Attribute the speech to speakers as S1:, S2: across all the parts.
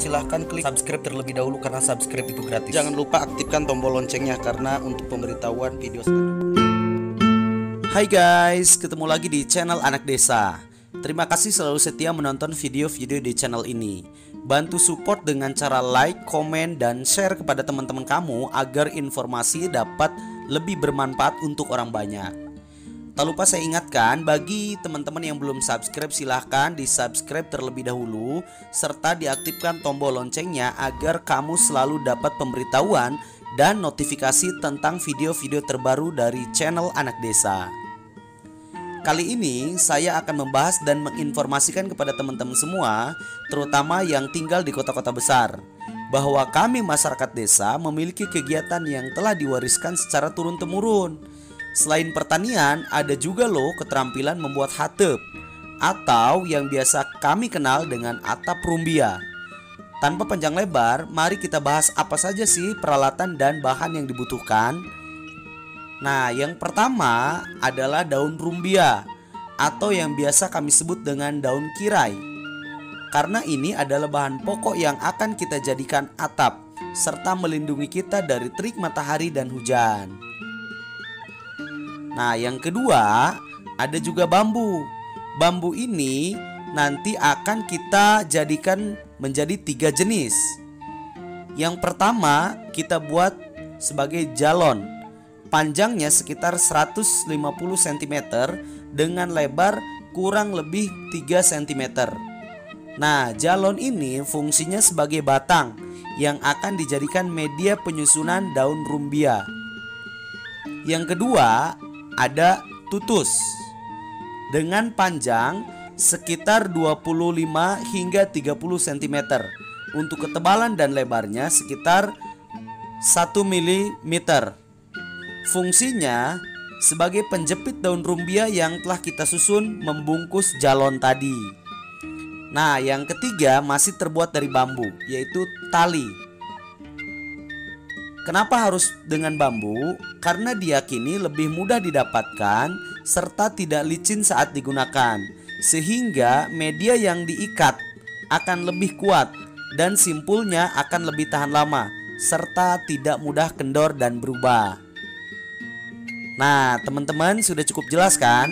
S1: silahkan klik subscribe terlebih dahulu karena subscribe itu gratis. Jangan lupa aktifkan tombol loncengnya karena untuk pemberitahuan video selanjutnya. Hai guys, ketemu lagi di channel Anak Desa. Terima kasih selalu setia menonton video-video di channel ini. Bantu support dengan cara like, komen, dan share kepada teman-teman kamu agar informasi dapat lebih bermanfaat untuk orang banyak. Tak lupa saya ingatkan, bagi teman-teman yang belum subscribe silahkan di subscribe terlebih dahulu serta diaktifkan tombol loncengnya agar kamu selalu dapat pemberitahuan dan notifikasi tentang video-video terbaru dari channel Anak Desa. Kali ini saya akan membahas dan menginformasikan kepada teman-teman semua, terutama yang tinggal di kota-kota besar, bahwa kami masyarakat desa memiliki kegiatan yang telah diwariskan secara turun-temurun. Selain pertanian, ada juga loh keterampilan membuat hateup atau yang biasa kami kenal dengan atap rumbia. Tanpa panjang lebar, mari kita bahas apa saja sih peralatan dan bahan yang dibutuhkan. Nah, yang pertama adalah daun rumbia atau yang biasa kami sebut dengan daun kirai. Karena ini adalah bahan pokok yang akan kita jadikan atap serta melindungi kita dari terik matahari dan hujan. Nah, yang kedua ada juga bambu. Bambu ini nanti akan kita jadikan menjadi 3 jenis. Yang pertama kita buat sebagai jalon. Panjangnya sekitar 150 cm dengan lebar kurang lebih 3 cm. Nah, jalon ini fungsinya sebagai batang yang akan dijadikan media penyusunan daun rumbia. Yang kedua ada tutus dengan panjang sekitar 25 hingga 30 cm. Untuk ketebalan dan lebarnya sekitar 1 mm. Fungsinya sebagai penjepit daun rumbia yang telah kita susun membungkus jalon tadi. Nah, yang ketiga masih terbuat dari bambu, yaitu tali. Kenapa harus dengan bambu? Karena diyakini lebih mudah didapatkan serta tidak licin saat digunakan, sehingga media yang diikat akan lebih kuat dan simpulnya akan lebih tahan lama serta tidak mudah kendor dan berubah. Nah, teman-teman sudah cukup jelas kan?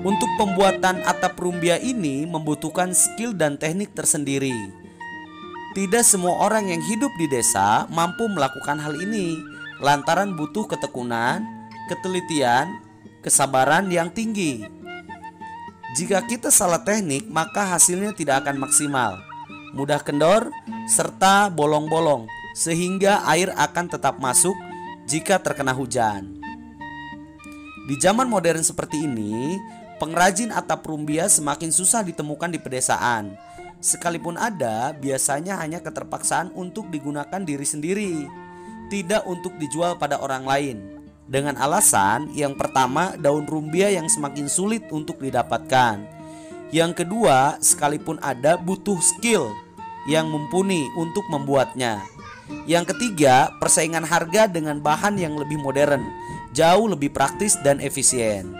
S1: Untuk pembuatan atap rumbia ini membutuhkan skill dan teknik tersendiri. Tidak semua orang yang hidup di desa mampu melakukan hal ini, lantaran butuh ketekunan, ketelitian, kesabaran yang tinggi. Jika kita salah teknik, maka hasilnya tidak akan maksimal, mudah kendor, serta bolong-bolong, sehingga air akan tetap masuk jika terkena hujan. Di zaman modern seperti ini, pengrajin atap rumbia semakin susah ditemukan di pedesaan. Sekalipun ada, biasanya hanya keterpaksaan untuk digunakan diri sendiri, tidak untuk dijual pada orang lain. Dengan alasan yang pertama, daun rumbia yang semakin sulit untuk didapatkan. Yang kedua, sekalipun ada, butuh skill yang mumpuni untuk membuatnya. Yang ketiga, persaingan harga dengan bahan yang lebih modern, jauh lebih praktis dan efisien.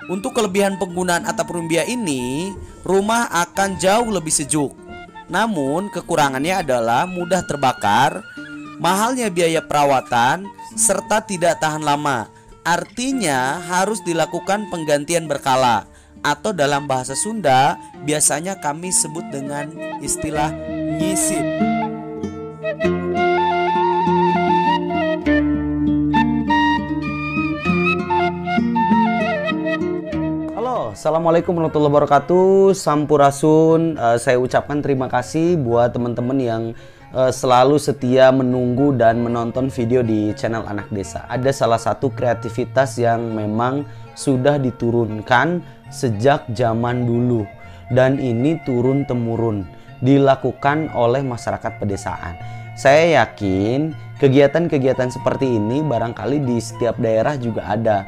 S1: Untuk kelebihan penggunaan atap rumbia ini, rumah akan jauh lebih sejuk. Namun kekurangannya adalah mudah terbakar, mahalnya biaya perawatan, serta tidak tahan lama. Artinya harus dilakukan penggantian berkala, atau dalam bahasa Sunda biasanya kami sebut dengan istilah nyisip. Halo, assalamualaikum warahmatullahi wabarakatuh. Sampurasun. Saya ucapkan terima kasih buat teman-teman yang selalu setia menunggu dan menonton video di channel Anak Desa. Ada salah satu kreativitas yang memang sudah diturunkan sejak zaman dulu, dan ini turun-temurun dilakukan oleh masyarakat pedesaan. Saya yakin kegiatan-kegiatan seperti ini barangkali di setiap daerah juga ada,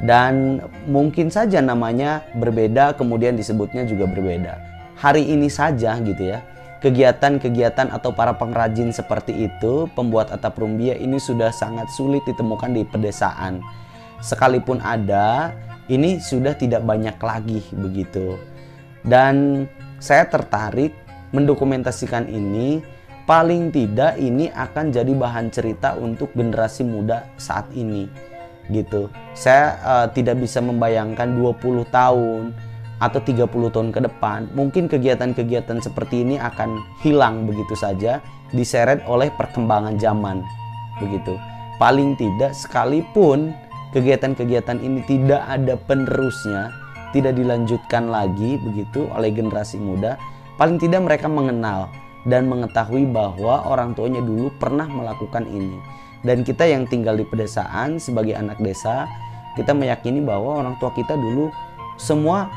S1: dan mungkin saja namanya berbeda, kemudian disebutnya juga berbeda. Hari ini saja gitu ya, kegiatan-kegiatan atau para pengrajin seperti itu, pembuat atap rumbia ini sudah sangat sulit ditemukan di pedesaan. Sekalipun ada, ini sudah tidak banyak lagi begitu. Dan saya tertarik mendokumentasikan ini, paling tidak ini akan jadi bahan cerita untuk generasi muda saat ini gitu. Saya tidak bisa membayangkan 20 tahun atau 30 tahun ke depan mungkin kegiatan-kegiatan seperti ini akan hilang begitu saja, diseret oleh perkembangan zaman begitu. Paling tidak sekalipun kegiatan-kegiatan ini tidak ada penerusnya, tidak dilanjutkan lagi begitu oleh generasi muda, paling tidak mereka mengenal dan mengetahui bahwa orang tuanya dulu pernah melakukan ini. Dan kita yang tinggal di pedesaan sebagai anak desa, kita meyakini bahwa orang tua kita dulu semua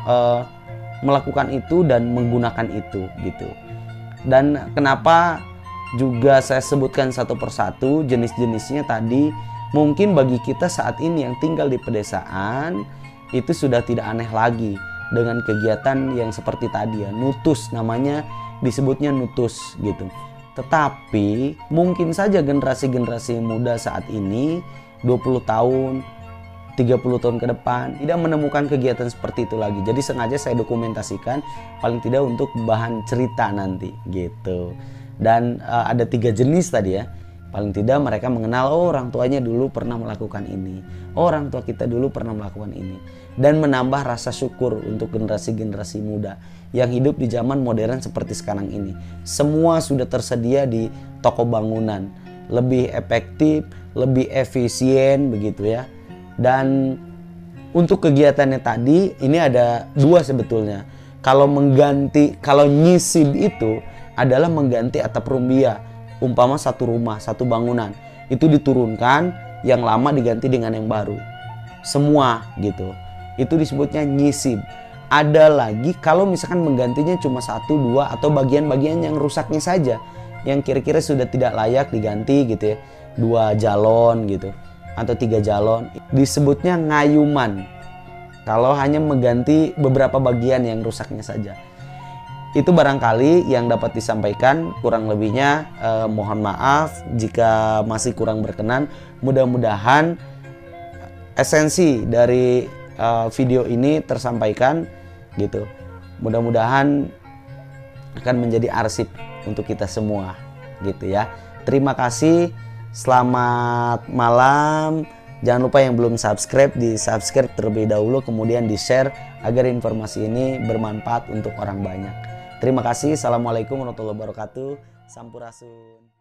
S1: melakukan itu dan menggunakan itu gitu. Dan kenapa juga saya sebutkan satu persatu jenis-jenisnya tadi, mungkin bagi kita saat ini yang tinggal di pedesaan itu sudah tidak aneh lagi dengan kegiatan yang seperti tadi ya, nutus, namanya disebutnya nutus gitu. Tetapi mungkin saja generasi-generasi muda saat ini 20 tahun 30 tahun ke depan tidak menemukan kegiatan seperti itu lagi. Jadi sengaja saya dokumentasikan paling tidak untuk bahan cerita nanti gitu. Dan ada 3 jenis tadi ya. Paling tidak mereka mengenal, oh orang tuanya dulu pernah melakukan ini, oh orang tua kita dulu pernah melakukan ini. Dan menambah rasa syukur untuk generasi-generasi muda yang hidup di zaman modern seperti sekarang ini. Semua sudah tersedia di toko bangunan, lebih efektif, lebih efisien begitu ya. Dan untuk kegiatannya tadi ini ada 2 sebetulnya. Kalau nyisib itu adalah mengganti atap rumbia. Umpama satu rumah, satu bangunan itu diturunkan, yang lama diganti dengan yang baru, semua gitu. Itu disebutnya nyisib. Ada lagi kalau misalkan menggantinya cuma 1, 2 atau bagian-bagian yang rusaknya saja, yang kira-kira sudah tidak layak diganti gitu ya, 2 jalon gitu atau 3 jalon, disebutnya ngayuman. Kalau hanya mengganti beberapa bagian yang rusaknya saja. Itu barangkali yang dapat disampaikan, kurang lebihnya mohon maaf jika masih kurang berkenan. Mudah-mudahan esensi dari video ini tersampaikan gitu. Mudah-mudahan akan menjadi arsip untuk kita semua gitu ya. Terima kasih, selamat malam. Jangan lupa yang belum subscribe, di subscribe terlebih dahulu, kemudian di share agar informasi ini bermanfaat untuk orang banyak. Terima kasih. Assalamualaikum warahmatullahi wabarakatuh. Sampurasun.